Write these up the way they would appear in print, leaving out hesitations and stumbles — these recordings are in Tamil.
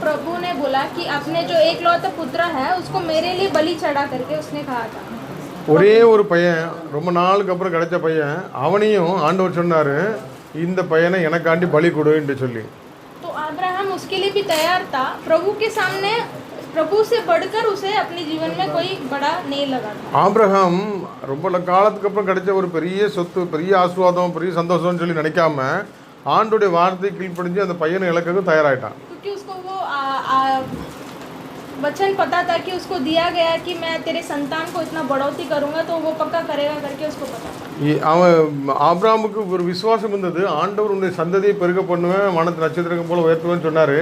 प्रभु ने बोला कि अपने जो एकलौता पुत्र है उसको मेरे लिए बलि चढ़ा करके उसने कहा था। ஒரே ஒரு பையன் ரொம்ப நாளுக்கு அப்புறம் கிடைச்ச பையன், அவனையும் ஆண்டவர் சொன்னார் இந்த பையனை எனக்காண்டி பலி கொடு என்று சொல்லி. तो अब्राहम उसके लिए भी तैयार था। प्रभु के सामने प्रभु से बढ़कर उसे अपने जीवन में कोई बड़ा नहीं लगा था। ஆபிரகாம் ரொம்ப காலத்துக்கு அப்புறம் கிடைச்ச ஒரு பெரிய சொத்து, பெரிய ஆசீர்வாதம், பெரிய சந்தோஷம்னு சொல்லி நினைக்காம ஆண்டோடைய வார்த்தை கீழ்ப்படிஞ்சு அந்த பையனை இழக்கிறதுக்கு தயாராயிட்டான். क्योंकि उसको वो वचन पता था कि उसको दिया गया कि मैं तेरे संतान को इतना बढ़ोतरी करूंगा, तो वो पक्का करेगा करके उसको पता था। அவன் ஆபிரகாமுக்கு ஒரு விசுவாசம் இருந்தது. ஆண்டவர் உன்னுடைய சந்ததியை பெருக பண்ணுவேன், வானத்து நட்சத்திரம் போல உயர்த்துவேன்னு சொன்னார்.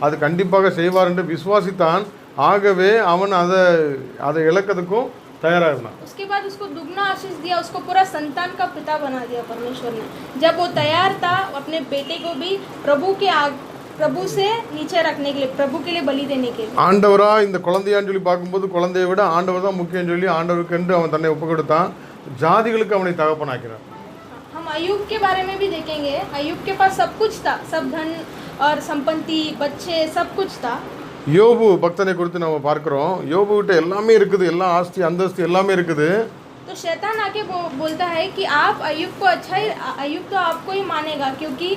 அது கண்டிப்பாக செய்வார் என்று விசுவாசித்தான். ஆகவே அவன் அதை இழக்கிறதுக்கும் तैयार रहना। उसके बाद उसको दुगना आशीष दिया, उसको पूरा संतान का पिता बना दिया परमेश्वर ने। जब वो तैयार था अपने बेटे को भी प्रभु से नीचे रखने के लिए, प्रभु के लिए बलि देने के लिए। ஆண்டவரா இந்த குழந்தையான்னு சொல்லி பார்க்கும்போது குழந்தையை விட ஆண்டவர் தான் முக்கியம் சொல்லி ஆண்டவருக்கு என்று அவன் தன்னை ஒப்பு கொடுத்தான். ஜாதிகளுக்கு அவனை தகப்பனாக்கிறான். हम अय्यूब के बारे में भी देखेंगे। अय्यूब के पास सब कुछ था, सब धन और संपत्ति, बच्चे, सब कुछ था। யோபு பக்தனை குறித்து நம்ம பார்க்கிறோம். யோபு கிட்ட எல்லாமே இருக்குது, எல்லா ஆஸ்தி அந்தஸ்து எல்லாமே இருக்குது. तो शैतान आके बोलता है कि आप अय्यूब को अच्छा ही, अय्यूब तो आपको ही मानेगा क्योंकि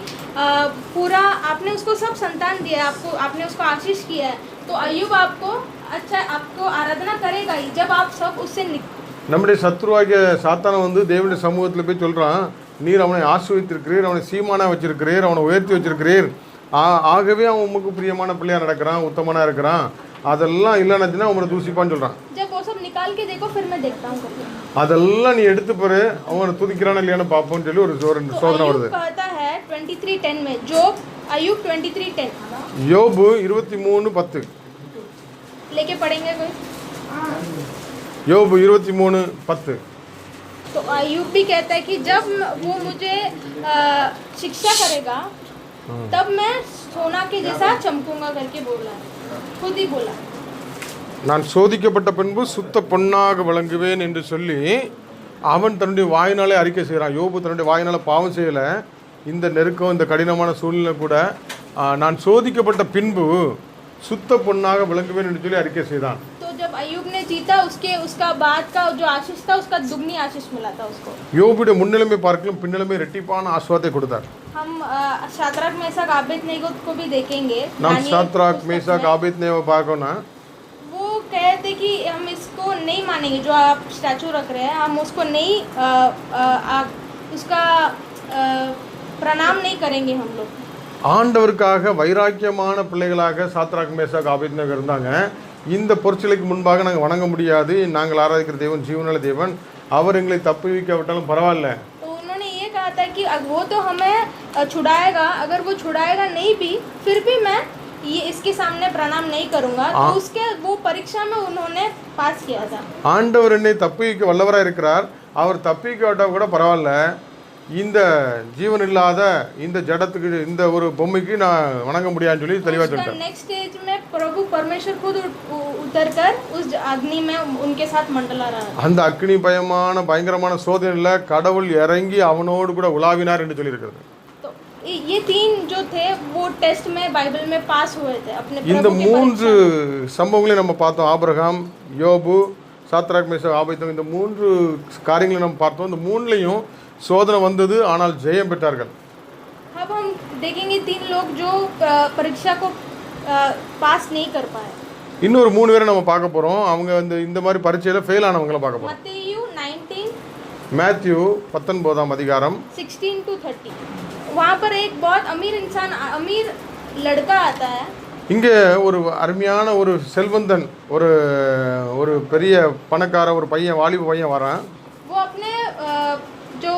पूरा आपने उसको सब संतान दिया है, आपने उसको आशीष किया है, तो अय्यूब आपको अच्छा, आपको आराधना करेगा ही जब आप सब उससे நம்முடைய சத்ருவாகிய சாத்தானை வந்து தேவனுடைய சமூகத்தில் போய் சொல்கிறான், நீர் அவனை ஆசீர்வதித்திருக்கிறீர், அவனை சீமானா வச்சிருக்கிறீர், அவனை உயர்த்தி வச்சிருக்கிறீர், ஆகவே அவன் உமக்கு பிரியமான பிள்ளையா நடக்கிறான், உத்தமனா இருக்கிறான், அதெல்லாம் இல்லைன்னா அவனை தூசிப்பான்னு சொல்கிறான். அதெல்லாம் நீ எடுத்து பாரு, அவனை துதிக்கிறானா இல்லையான்னு பார்ப்போம்னு சொல்லி ஒரு சோதனை வருது. யோபு 23:10 लेके पढ़ेंगे कोई? யோபு 23:10 तो अय्यूब भी कहता है कि जब वो मुझे शिक्षा करेगा तब मैं सोना के जैसा चमकूंगा करके बोला, खुद ही बोला। நான் சோதிக்கப்பட்ட பின்பு சுத்த பொன்னாக விளங்குவேன் என்று சொல்லி அவன் தன்னுடைய வாயினாலே அறிக்கை செய்கிறான். யோபு தன்னுடைய வாயினால பாவம் செய்யலை. இந்த நெருக்கம், இந்த கடினமான சூழ்நிலை கூட நான் சோதிக்கப்பட்ட பின்பு சுத்த பொன்னாக விளங்குவேன் என்று சொல்லி அறிக்கை செய்தான். तो जब अय्यूब ने जीता, उसका बाद का जो आशीष था उसका दुगनी आशीष मिला था उसको. யோபுடைய முன்னிலைமை பார்க்கலாம் பின்னிலைமை இரட்டிப்பான ஆசீர்வாதத்தை கொடுத்தார். हम शाद्राक मेशक आबेदनेगो को भी देखेंगे. நாம் शाद्राक मेशक आबेदनेगो பார்க்கோம்னா वो कहते कि हम इसको नहीं मानेंगे जो आप स्टैचू रख रहे हैं, हम उसको नहीं उसका प्रणाम नहीं करेंगे हम लोग. ஆண்டவருக்காக வைராக்கியமான பிள்ளைகளாக சாத்ராக் மேஷாக் ஆபேத்நேகோ இருந்தாங்க. இந்த பொற்சிலைக்கு முன்பாக நாங்கள் வணங்க முடியாது, நாங்கள் ஆராதிக்கிற தேவன் ஜீவனுள்ள தேவன், அவர் எங்களை தப்புவிக்காவிட்டாலும் பரவாயில்ல. तो उन्होंने ये कहा था कि वो तो हमें छुड़ाएगा, अगर वो छुड़ाएगा नहीं भी फिर भी मैं ये इसके सामने प्रणाम नहीं करूंगा. तो उसके वो परीक्षा में उन्होंने पास किया था. ஆண்டவர் என்னை தப்புவிக்க வல்லவராக இருக்கிறார், அவர் தப்புவிக்காவிட்டா கூட பரவாயில்ல, இந்த ஜீவன் இல்லாத இந்த ஜடத்துக்கு இந்த ஒரு பொம்மைக்கு நான் வணங்க முடியாதுன்னு சொல்லி தெளிவாக சொல்லிட்டேன். नेक्स्ट स्टेज में प्रभु परमेश्वर खुद उतरकर उस अग्नि में उनके साथ मंडला रहा. அந்த அக்னி பயங்கரமான சோதனையில கடவுள் இறங்கி அவனோடு கூட உலாவினார் என்று சொல்லி இருக்கிறது. तो ये तीन जो थे वो टेस्ट में बाइबल में पास हुए थे अपने प्रभु के. இந்த மூன்று சம்பவங்களை நம்ம பார்த்தோம். ஆபிரகாம், யோபு, சாத்ராக் மேஷாக் ஆபேத்நேகோ, இந்த மூன்று காரியங்களை நம்ம பார்த்தோம். இந்த மூணுலையும் சோதனை வந்தது, ஆனால் ஜெயம் பெற்றார்கள். अब हम देखेंगे तीन लोग जो परीक्षा को पास नहीं कर पाए. இன்னொரு மூணு பேரை நம்ம பார்க்க போறோம். அவங்க இந்த மாதிரி பரீட்சையில ஃபெயில் ஆனவங்கள பார்க்க போறோம். मैथ्यू 19 அதிகாரம் 16 to 30. वहाँ पर एक बहुत अमीर इंसान, अमीर लड़का आता है. இங்கே ஒரு அருமையான ஒரு செல்வந்தன், ஒரு பெரிய பணக்கார ஒரு பையன், வாலிப பையன் வரான். वो अपने जो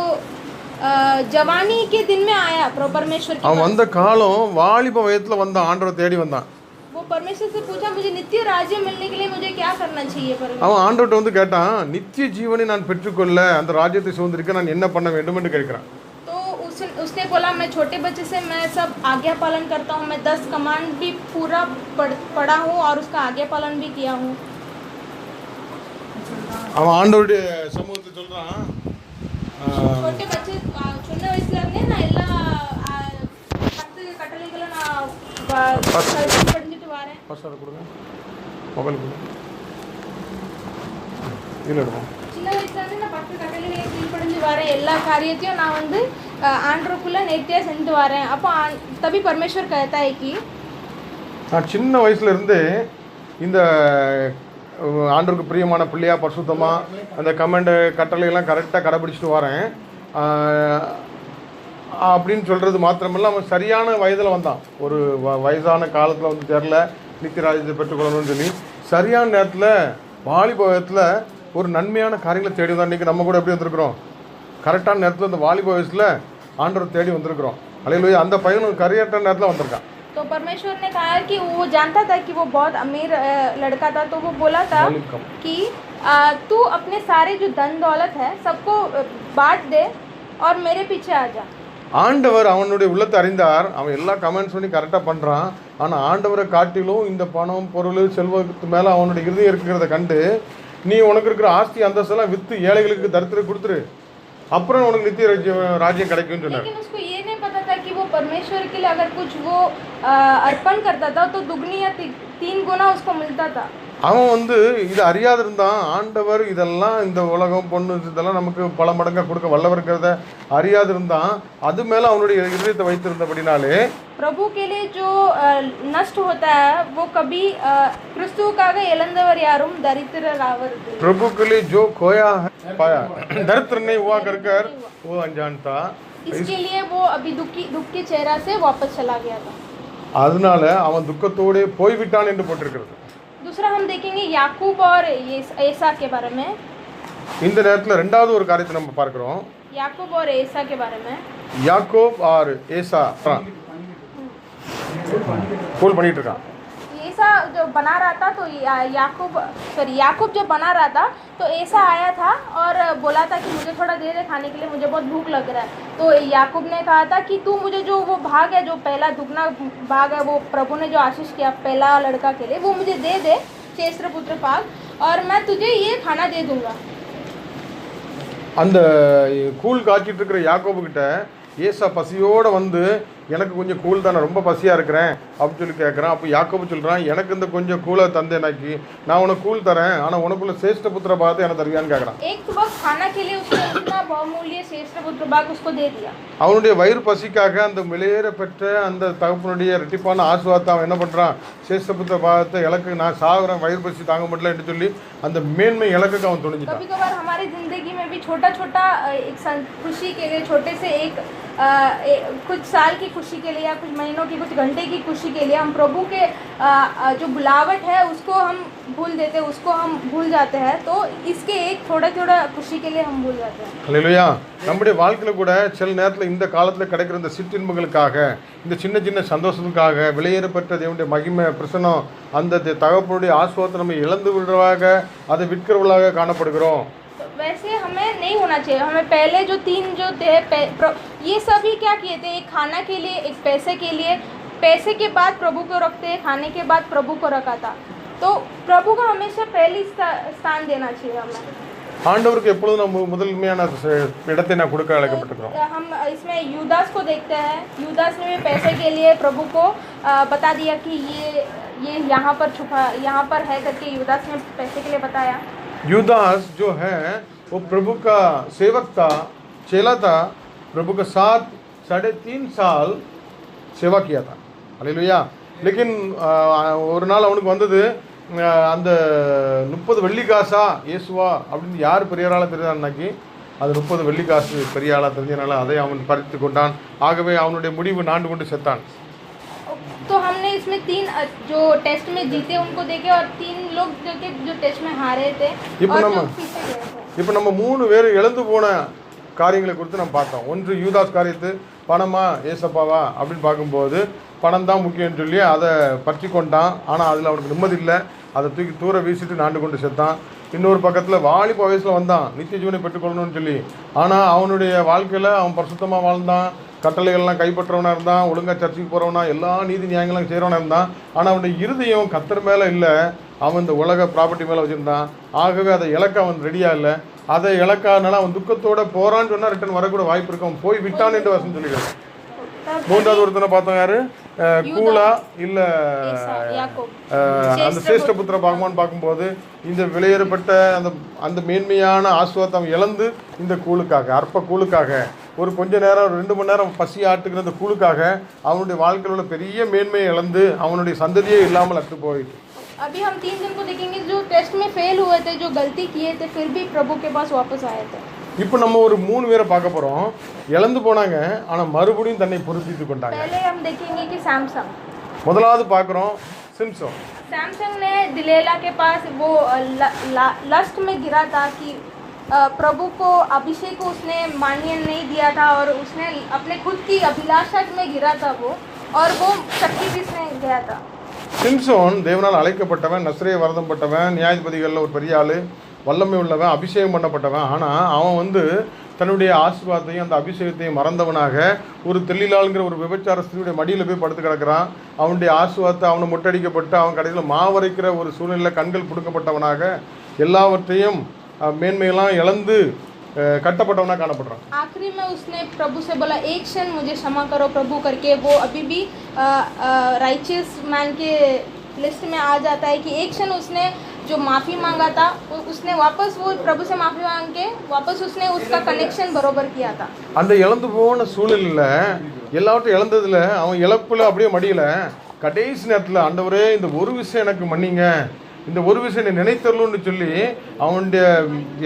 जवानी के दिन में आया परमेश्वर के. அவன் வந்த காலம் வாலிப வயத்துல வந்த ஆண்டவரை தேடி வந்தான். वो परमेश्वर से पूछा मुझे नित्य राज्य मिलने के लिए मुझे क्या करना चाहिए परमेश्वर. அவன் ஆண்டவர்ட்ட வந்து கேட்டான், நித்திய ஜீவனை நான் பெற்றுக்கொள்ள, அந்த ராஜ்யத்தை சுதந்திரிக்க நான் என்ன பண்ண வேண்டும் என்று கேட்கிறான். तो उसने बोला मैं छोटे बच्चे से मैं सब आज्ञा पालन करता हूँ, मैं 10 कमांड भी पूरा पढ़ा हूँ और उसका आज्ञा पालन भी किया हूँ. அவன் ஆண்டவருடைய சமூகத்தை சொல்றான், छोटे बच्चे சின்ன வயசுல இருந்தே நான் எல்லா 10 கட்டளைகளை நான் படிச்சிட்டு வரேன். ஃபர்ஸ்ட் அதை கொடுங்க, மொபைல் கொடுங்க, இதில் எடுப்போம். சின்ன வயசுலேருந்து நான் பத்து கட்டளைகளை கீழ்ப்படிஞ்சு வரேன், எல்லா காரியத்தையும் நான் வந்து ஆண்டருக்குள்ளே நேர்த்தியாக செஞ்சு வரேன். அப்போ தபி பரமேஸ்வர் कहता है कि நான் சின்ன வயசுலேருந்தே இந்த ஆண்டவருக்கு பிரியமான பிள்ளையா பரிசுத்தமாக அந்த கமெண்டு கட்டளையெல்லாம் கரெக்டாக கடைப்பிடிச்சிட்டு வரேன் அப்படின்னு சொல்கிறது மாத்திரமில்ல, அவன் சரியான வயதில் வந்தான். ஒரு வயசான காலத்தில் வந்து தெரில நித்தியராஜ்யத்தை பெற்றுக்கொள்ளணும்னு சொல்லி சரியான நேரத்தில் வாலிபத்தில் ஒரு நன்மையான காரியங்களை தேடி வந்தான். இன்றைக்கி நம்ம கூட எப்படி வந்திருக்கிறோம், கரெக்டான நேரத்தில் இந்த வாலிப வயசில் ஆண்டவர் தேடி வந்திருக்கிறோம். அல்லேலூயா. அந்த பையனும் கரெக்டான நேரத்தில் வந்திருக்கான். तो परमेश्वर ने कहा कि वो जानता था कि वो बहुत अमीर लड़का था, तो वो बोला था कि तू अपने सारे जो धन दौलत है सबको बांट दे और मेरे पीछे आ जा. ஆண்டவர் அவனுடைய உள்ளத்தை அறிந்தார். அவன் எல்லா கமெண்ட்ஸ் பண்ணி கரெக்டாக பண்ணுறான். ஆனால் ஆண்டவரை காட்டிலும் இந்த பணம் பொருள் செல்வத்துக்கு மேலே அவனுடைய இருதயம் இருக்கிறத கண்டு, நீ உனக்கு இருக்கிற ஆஸ்தி அந்தஸ்தெல்லாம் விற்று ஏழைகளுக்கு தரித்திர கொடுத்துரு, அப்புறம் உனக்கு நித்திய ராஜ்யம் கிடைக்கும்னு சொன்னார். लेकिन उसको ये नहीं पता था कि वो परमेश्वर के लिए अगर कुछ वो अर्पण करता था तो दुगनी या तीन गुना उसको मिलता था. அவன் வந்து இது அறியாது இருந்தான். ஆண்டவர் இதெல்லாம் இந்த உலகம் பொண்ணு இதெல்லாம் நமக்கு பல மடங்காக கொடுக்க வல்லவர் இருக்கிறத அறியாது இருந்தான். அது மேலே அவனுடைய இதயத்தை வைத்திருந்தபடினாலே प्रभु के लिए जो नष्ट होता है वो कभी क्रिस्तुवुக்காக இழந்தவர் யாரும் दरिद्रர் ஆவறது. प्रभु के लिए जो खोया है पाया, दरिद्र नहीं हुआ कर वो अनजान था. इसके लिए वो अभी दुख के चेहरा से वापस चला गया था. அதனால அவன் துக்கத்தோடே போய்விட்டான் என்று போட்டிருக்கிறது. दूसरा हम देखेंगे याकूब और एसा के बारे में. இந்த நேரத்தில் ரெண்டாவது ஒரு காரியத்தை நம்ம பார்க்கிறோம். याकूब और एसा के बारे में. யாக்கோப் और ஏசா கூல் பண்ணிட்டு இருக்கான். एसा जो बना रहा था तो याकूब जब बना रहा था तो एसा आया था और बोला था कि मुझे थोड़ा दे दे खाने के लिए, मुझे बहुत भूख लग रहा है. तो याकूब ने कहा था कि तू मुझे जो वो भाग है, जो पहला दुगना भाग है, वो प्रभु ने जो आशीष किया पहला लड़का के लिए, वो मुझे दे दे, சேஷ்டபுத்திர भाग, और मैं तुझे ये खाना दे दूंगा. அந்த கூழ் காய்ச்சிட்டு இருக்கிற யாக்கோபு கிட்ட ஏசா பசியோடு வந்து எனக்கு கொஞ்சம் கூழ் தானே, ரொம்ப பசியாக இருக்கிறேன் அப்படின்னு சொல்லி கேட்குறான். அப்போ யாக்கோபு சொல்கிறான், எனக்கு இந்த கொஞ்சம் கூழை தந்தேனாக்கி நான் உனக்கு கூழ் தரேன், ஆனால் உனக்குள்ள சேஷ்டபுத்திர பாகத்தை எனக்கு தருவியான்னு கேட்குறான். அவனுடைய வயிறு பசிக்காக அந்த வெளியேற பெற்ற அந்த தகப்பனுடைய ரெட்டிப்பான ஆசுவாத்தை அவன் என்ன பண்ணுறான், சேஷ்டபுத்திர பாகத்தை இலக்கு நான் சாகுறேன் வயிறு பசி தாங்க முடியல என்று சொல்லி அந்த மேன்மை இலக்குக்கு அவன் துணிஞ்சிட்டான். कभी-कभार हमारी जिंदगी में भी छोटा-छोटा एक खुशी के लिए, छोटे से एक कुछ साल की खुशी के लिए या कुछ महीनों की, कुछ घंटे की खुशी के लिए हम प्रभु के जो बुलावट है उसको हम भूल देते हैं, उसको हम भूल जाते हैं. तो इसके एक थोड़ा खुशी के लिए हम भूल जाते हैं. அல்லேலூயா. நம்முடைய வாழ்க்கையில் கூட சில நேரத்தில் இந்த காலத்தில் கிடைக்கிற இந்த சிற்றின்பங்களுக்காக, இந்த சின்ன சின்ன சந்தோஷத்துக்காக, வெளியேறப்பட்ட தேவனுடைய மகிமை பிரசனம், அந்த தகப்பனுடைய ஆசுவாதத்தை நம்ம இழந்து விடுறவாக, அதை விற்கிறவர்களாக காணப்படுகிறோம். वैसे हमें नहीं होना चाहिए. हमें पहले जो तीन जो थे ये सभी क्या किए थे, एक खाना के लिए, एक पैसे के लिए, पैसे के बाद प्रभु को रखते, खाने के बाद प्रभु को रखा था. तो प्रभु को हमेशा पहली स्थान देना चाहिए हमें. ஆண்டவருக்கு எப்பொழுதும் நம்ம முதன்மையான இடத்தை நான் கொடுக்க அழைக்கப்பட்டிருக்கிறோம். हम इसमें यूदास को देखते हैं. यूदास ने भी पैसे के लिए प्रभु को बता दिया कि ये यहाँ पर है करके यूदास ने पैसे के लिए बताया. यूदास जो है वो प्रभु का सेवक था, चेला था, प्रभु के साथ 3.5 साल सेवा किया था. हालेलुया. लेकिन ஒரு நாள் அவனுக்கு வந்தது அந்த 30 வெள்ளிக்காசா இயேசுவா அப்படின்னு யார் பெரிய ஆளாக தெரிஞ்சான்னாக்கி அது 30 வெள்ளிக்காசு பெரிய ஆளாக தெரிஞ்சனால அதை அவன் பறித்து கொண்டான். ஆகவே அவனுடைய முடிவு நாண்டு கொண்டு செத்தான். तो हमने इसमें 3 जो टेस्ट में जीते उनको देखे और 3 लोग जो टेस्ट में हारे थे और जो पीछे गए थे. இப்போ நம்ம 3 பேர் இழந்து போன காரியங்களை குறித்து நம்ம பார்த்தோம். ஒன்று யூதாஸ் காரியத்து பணமா ஏசப்பாவா அப்படின்னு பார்க்கும்போது பணம் தான் முக்கியம்னு சொல்லி அதை பற்றி கொண்டான். ஆனால் அதில் அவனுக்கு நிம்மதி இல்லை, அதை தூக்கி தூர வீசிட்டு நாண்டு கொண்டு செத்தான். இன்னொரு பக்கத்தில் வாலிப வயசில் வந்தான் நித்திய ஜீவனை பெற்றுக்கொள்ளணும்னு சொல்லி. ஆனால் அவனுடைய வாழ்க்கையில் அவன் பரிசுத்தமாக வாழ்ந்தான், கட்டளைகள்லாம் கைப்பற்றவனாக இருந்தான், ஒழுங்காக சர்ச்சைக்கு போகிறவனா, எல்லா நீதி நியாயங்களும் செய்கிறவனாக இருந்தான். ஆனால் அவனுடைய இருதயம் கர்த்தர் மேலே இல்லை, அவன் இந்த உலக ப்ராப்பர்ட்டி மேலே வச்சுருந்தான். ஆகவே அதை இழக்க அவன் ரெடியாக இல்லை. அதை இழக்காதனால அவன் துக்கத்தோடு போகிறான்னு சொன்னால் ரிட்டன் வரக்கூட வாய்ப்பு இருக்கும். அவன் போய் விட்டான் என்று வசனம் சொல்லிடுறான். तब மூன்றாவது ஒருத்தனை பார்த்தோம் யாரு? கூலா இல்ல याकूब அந்த சிரேஷ்ட புத்திர பாகமான்னு பார்க்கும்போது இந்த விலையேறப்பட்ட அந்த அந்த மேன்மையான ஆசுவாதம் இழந்து இந்த கூழுக்காக அற்ப கூழுக்காக ஒரு கொஞ்ச நேரம் 2 மணி நேரம் பசி ஆட்டுக்கிற அந்த கூழுக்காக அவனுடைய வாழ்க்கையில் உள்ள பெரிய மேன்மையை இழந்து அவனுடைய சந்ததியே இல்லாமல் அற்று போயிட்டு. अभी हम 3 दिन को देखेंगे जो टेस्ट में फेल हुए थे, जो गलती किए थे, फिर भी प्रभु के पास वापस आए थे. இப்போ நம்ம ஒரு 3 பேரை பார்க்க போறோம். இழந்து போனாங்க ஆனா மறுபடியும் தன்னை பொறுப்பித்து கொண்டாங்க. पहले हम देखेंगे कि सैमसंग. முதலாவது பார்க்குறோம் சிம்சோன். सैमसंग ने दिलेला के पास वो लस्ट में गिरा था कि प्रभु को अभिषेक को उसने मान्य नहीं दिया था और उसने अपने खुद की अभिलाषा में गिरा था वो, और वो शक्ति पीसने गया था. சிம்சோன் தேவனால் அழைக்கப்பட்டவன், நஸ்ரேய வரதம் பட்டவன், நியாயாதிபதிகளில் ஒரு பெரிய ஆள், வல்லமை உள்ளவன், அபிஷேகம் பண்ணப்பட்டவன். ஆனால் அவன் தன்னுடைய ஆசீர்வாதத்தையும் அந்த அபிஷேகத்தையும் மறந்தவனாக ஒரு தெல்லிலாளுங்கிற ஒரு விபச்சார ஸ்திரியுடைய மடியில் போய் படுத்து கிடக்கிறான். அவனுடைய ஆசீர்வாதத்தை அவனை முட்டடிக்கப்பட்டு அவன் கடைசியில் மாவரைக்கிற ஒரு சூழ்நிலையில் கண்கள் புடுக்கப்பட்டவனாக எல்லாவற்றையும் மேன்மையெல்லாம் இழந்து கட்டப்பட்டவனாக காணப்படுறான். आखिरी में उसने प्रभु से बोला एक क्षण मुझे क्षमा करो प्रभु करके. वो अभी भी राइचियस मैन के लिस्ट में आ जाता है कि एक क्षण उसने जो माफ़ी मांगा था उसने वापस वो प्रभु से माफ़ी मांग के वापस उसने उसका कनेक्शन बरोबर किया था. அந்த இழந்து போன சூழ்நிலையில் எல்லாவற்றையும் இழந்ததில் அவன் இழப்பில் அப்படியே மடியில் கடைசி நேரத்தில் ஆண்டவரே இந்த ஒரு விஷயம் எனக்கு மன்னிங்க, இந்த ஒரு விஷயம் நினைத்தரலுன்னு சொல்லி அவனுடைய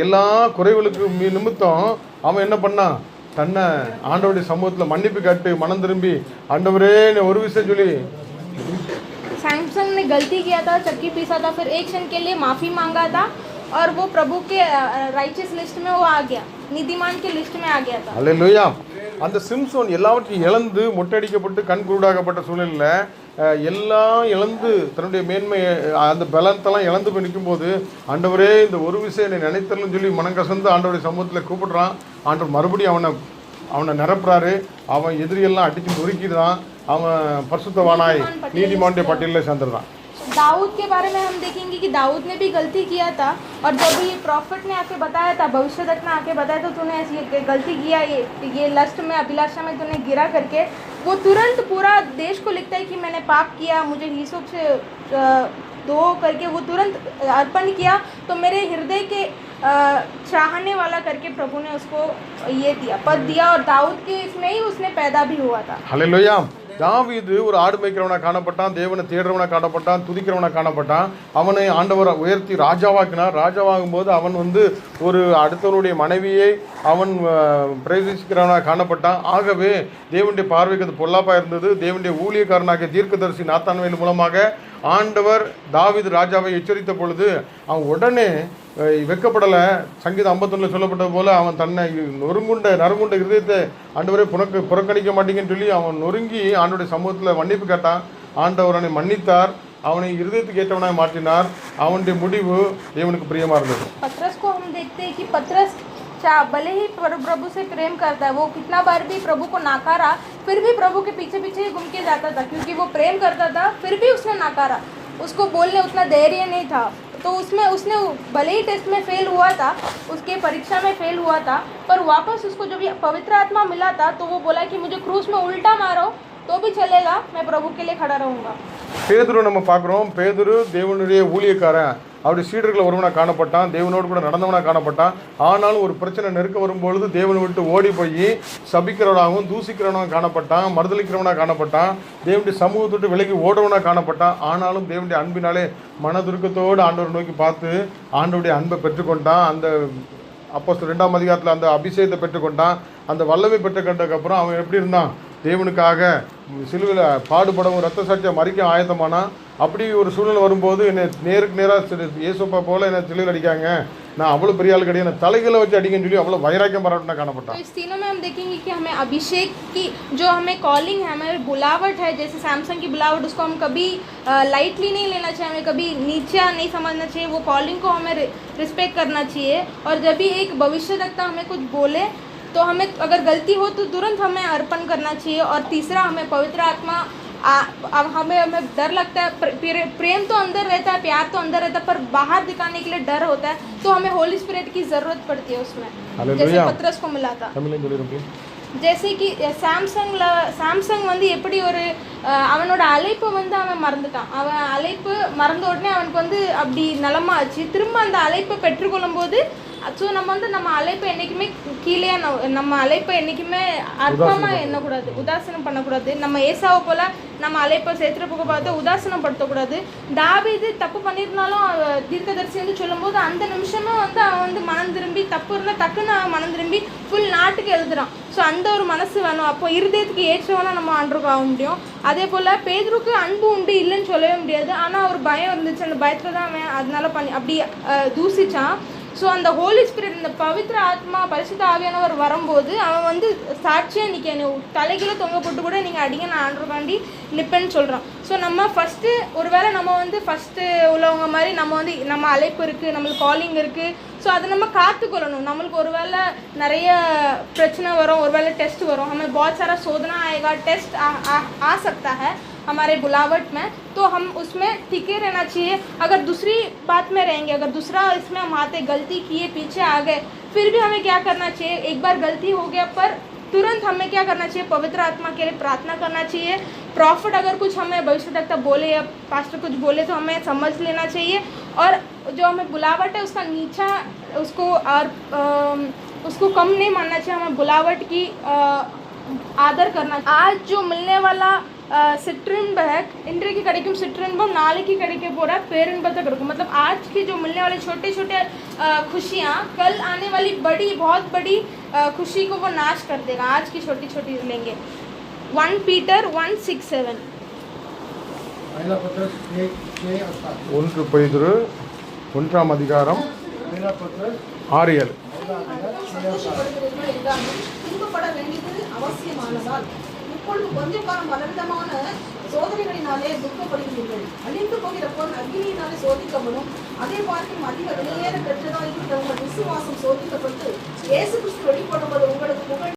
எல்லா குறைகளுக்கு நிமித்தம் அவன் என்ன பண்ணான், தன்னை ஆண்டவருடைய சமூகத்தில் மன்னிப்பு கேட்டு மனம் திரும்பி ஆண்டவரே ஒரு விஷயம் சொல்லி सैमसंग ने गलती किया था, चक्की पीसा था, फिर एक क्षण के लिए माफ़ी मांगा था और वो प्रभु के राइचियस लिस्ट में वो आ गया, नीतिमान के लिस्ट में आ गया था. அல்லேலூயா. அந்த சிம்சோன் எல்லாவற்றையும் இழந்து முட்டடிக்கப்பட்டு கண் குருடாகப்பட்ட சூழ்நிலையில் எல்லாம் இழந்து தன்னுடைய மேன்மை அந்த பலத்தெல்லாம் இழந்து போய் நிற்கும்போது ஆண்டவரே இந்த ஒரு விஷயம் என்னை நினைத்தரலுன்னு சொல்லி மனம் கசந்து ஆண்டவருடைய சமூகத்தில் கூப்பிடுறான். ஆண்டவர் மறுபடியும் அவனை நிரப்புறாரு. அவன் எதிரியெல்லாம் அடித்து நொறுக்கிடுறான். அவன் பரிசுத்தவானாய் நீதிமானுடைய பட்டியலில் சேர்ந்துடுறான். दाऊद के बारे में हम देखेंगे कि दाऊद ने भी गलती किया था, और जब ये प्रॉफिट ने आके बताया था, भविष्यद्वक्ता ने आके बताया तो तूने ऐसी गलती किया, ये लस्ट में अभिलाषा में तूने गिरा करके, वो तुरंत पूरा देश को लिखता है कि मैंने पाप किया, मुझे हिसोप से धो करके वो तुरंत अर्पण किया, तो मेरे हृदय के चाहने वाला करके प्रभु ने उसको ये दिया, पद दिया, और दाऊद के इसमें ही उसने पैदा भी हुआ था. हालेलुया. தாவீது ஒரு ஆடு மேய்க்கிறவனாக காணப்பட்டான், தேவனை தேடுறவனாக காணப்பட்டான், துதிக்கிறவனாக காணப்பட்டான். அவனை ஆண்டவர் உயர்த்தி ராஜாவாக்கினார். ராஜாவாகும் போது அவன் ஒரு அடுத்தவனுடைய மனைவியை அவன் பிரவேசிக்கிறவனாக காணப்பட்டான். ஆகவே தேவனுடைய பார்வைக்கு அது பொல்லாப்பாக இருந்தது. தேவனுடைய ஊழியக்காரனாகிய தீர்க்கதரிசி நாத்தான்வேல் மூலமாக ஆண்டவர் தாவீது ராஜாவை எச்சரித்த பொழுது அவன் உடனே வெக்கப்படலை. சங்கீதம் 51 சொல்லப்பட்டது போல அவன் தன்னை நறுங்குண்ட இருதயத்தை ஆண்டவரே புறக்கணிக்க மாட்டீங்கன்னு சொல்லி அவன் நொறுங்கி ஆண்டவருடைய சமூகத்தில் மன்னிப்பு கேட்டான். ஆண்டவர் அவனை மன்னித்தார், அவனை இருதயத்துக்கு ஏற்றவனாக மாற்றினார். அவனுடைய முடிவு தேவனுக்கு பிரியமாக இருந்தது. पतरस को हम देखते हैं कि पतरस भले ही प्रभु से प्रेम करता है, वो कितना बार भी प्रभु को नाकारा, फिर भी प्रभु के पीछे पीछे घूम के जाता था, क्योंकि वो प्रेम करता था, फिर भी उसने नाकारा. उसको बोलने उतना धैर्य नहीं था, तो उसने भले ही टेस्ट में फेल हुआ था, उसके परीक्षा में फेल हुआ था, पर वापस उसको जब पवित्र आत्मा मिला था तो वो बोला कि मुझे क्रूस में उल्टा मारो तो भी चलेगा, मैं प्रभु के लिए खड़ा रहूँगा. பேதுரு நம்ம பார்க்குறோம். பேதுரு தேவனுடைய ஊழியக்காரன், அவருடைய சீடர்கள் ஒருவனாக காணப்பட்டான், தேவனோடு கூட நடந்தவனாக காணப்பட்டான். ஆனாலும் ஒரு பிரச்சனை நெருக்க வரும்பொழுது தேவனை விட்டு ஓடி போய் சபிக்கிறவனாகவும் தூசிக்கிறவனாக காணப்பட்டான், மறுதளிக்கிறவனாக காணப்பட்டான், தேவனுடைய சமூகத்தை விட்டு விலகி ஓடுவனாக காணப்பட்டான். ஆனாலும் தேவனுடைய அன்பினாலே மனதுருக்கத்தோடு ஆண்டவரை நோக்கி பார்த்து ஆண்டவருடைய அன்பை பெற்றுக்கொண்டான். அந்த அப்போஸ்தலர் 2ஆம் அதிகாரத்தில் அந்த அபிஷேகத்தை பெற்றுக்கொண்டான். அந்த வல்லமை பெற்றுக்கொண்டதுக்கப்புறம் அவன் எப்படி இருந்தான், தேவனுக்காக சிலுவையில் பாடுபடவும் ரத்த சாட்சியை மறிக்க ஆயத்தமானா. அப்படி ஒரு சூழ்நிலை வரும்போது என்னை நேருக்கு நேராக இயேசுப்பா போல என்னை சிலுவையில் அடிக்காங்க, நான் அவ்வளோ பெரிய ஆள் கிடையாது, நான் தலைகளை வச்சு அடிக்கன்னு சொல்லி அவ்வளோ வைராக்கியம் பரவட்டா காணப்பட்டான். तो इस तीनों में हम देखेंगे कि हमें अभिषेक की जो हमें कॉलिंग है, हमें बुलावट है, जैसे सैमसंग की बुलावट, उसको हम कभी लाइटली नहीं लेना चाहिए, हमें कभी नीचा नहीं समझना चाहिए. वो कॉलिंग को हमें रिस्पेक्ट करना चाहिए. और जब भी एक भविष्यद्वक्ता हमें कुछ बोले तो हमें अगर गलती हो तो तुरंत हमें अर्पण करना चाहिए. और तीसरा, हमें पवित्र आत्मा अब हमें डर लगता है, प्रेम तो अंदर रहता है, प्यार तो अंदर रहता है, पर बाहर दिखाने के लिए डर होता है, तो हमें होली स्पिरिट की ज़रूरत पड़ती है उसमें, जैसे पतरस को मिला था. जैसे कि சாம்சங் வந்து எப்படி ஒரு அவனோட அழைப்பை வந்து அவன் மறந்துட்டான். அவன் அழைப்பு மறந்த உடனே அவனுக்கு வந்து அப்படி நிலமாச்சு. திரும்ப அந்த அழைப்பை பெற்றுக்கொள்ளும் போது ஸோ நம்ம வந்து நம்ம அழைப்பை என்றைக்குமே கீழே நம்ம அழைப்பை என்றைக்குமே அற்பமாக எண்ணக்கூடாது, உதாசீனம் பண்ணக்கூடாது. நம்ம ஏசாவை போல் நம்ம அழைப்பை சேர்த்துட்டு போக பார்த்து உதாசீனப்படுத்தக்கூடாது. தாவீது தப்பு பண்ணியிருந்தாலும் தீர்க்கதரிசி வந்து சொல்லும்போது அந்த நிமிஷமே வந்து அவன் வந்து மனம் திரும்பி, தப்பு இருந்தால் டக்குன்னு அவன் மனம் திரும்பி ஃபுல் நாட்டுக்கு எழுதுறான். ஸோ அந்த ஒரு மனசு வேணும். அப்போ இருதயத்துக்கு ஏற்றவனா நம்ம ஆண்டருக்கு ஆக முடியும். அதே போல் பேதுருக்கு அன்பு உண்டு இல்லைன்னு சொல்லவே முடியாது. ஆனால் ஒரு பயம் இருந்துச்சு, அந்த பயத்தில் தான் அவன் அதனால அப்படி தூசிச்சான். ஸோ அந்த ஹோலி ஸ்பிரிட், இந்த பவித்ர ஆத்மா பரிசுத்த ஆவியானவர் வரும்போது அவன் வந்து சாட்சியாக நிற்க தலைகளை தொங்க போட்டு கூட நீங்கள் அடிங்க, நான் ஆண்டருக்காண்டி நிற்பேன்னு சொல்கிறான். ஸோ நம்ம ஃபஸ்ட்டு ஒருவேளை நம்ம வந்து ஃபஸ்ட்டு உள்ளவங்க மாதிரி நம்ம வந்து நம்ம அழைப்பு இருக்குது, நம்மளுக்கு காலிங் இருக்குது. ஸோ அதை நம்ம காத்துக்கொள்ளணும். நம்மளுக்கு ஒரு வேளை நிறைய பிரச்சனை வரும், ஒரு வேளை टेस्ट वरों, हमें बहुत सारा शोधना आएगा, टेस्ट आ सकता है हमारे बुलावट में, तो हम उसमें टिके रहना चाहिए. अगर दूसरी बात में रहेंगे, अगर दूसरा इसमें हम आते गलती किए पीछे आ गए, फिर भी हमें क्या करना चाहिए, एक बार गलती हो गया पर तुरंत हमें क्या करना चाहिए, पवित्र आत्मा के लिए प्रार्थना करना चाहिए. प्रॉफिट अगर कुछ हमें भविष्यवक्ता बोले या पास्टर कुछ बोले तो हमें समझ लेना चाहिए. और जो हमें बुलावट है उसका नीचा उसको और उसको कम नहीं मानना चाहिए. हमें बुलावट की आदर करना. आज जो मिलने वाला சிற்றின்ப இன்றைக்கு கிடைக்கும் சிற்றின்பம் நாளைக்கு கிடைக்க போகிற பேரின்பத்தை கிடைக்கும். मतलब आज की जो मिलने वाले छोटे छोटे खुशियाँ कल आने वाली बड़ी बहुत बड़ी खुशी को वो नाश कर देगा. आज की छोटी छोटी लेंगे. 1 Peter 1:6-7. 1 பேதுரு 1ஆம் அதிகாரம் 6-7. திரும்பப்பட வேண்டியது அவசியமானதால் இப்பொழுது கொஞ்ச காலம் பலவிதமான சோதனைகளினாலே துக்கப்படுகிறீர்கள். அழிந்து போகிற பொன் அக்னியினாலே சோதிக்கப்படும். அதே பார்க்கும் அதிக வெளியேற பெற்றதாக இருக்கிற உங்கள் விசுவாசம் சோதிக்கப்பட்டு இயேசு கிறிஸ்து வெளிப்படுவது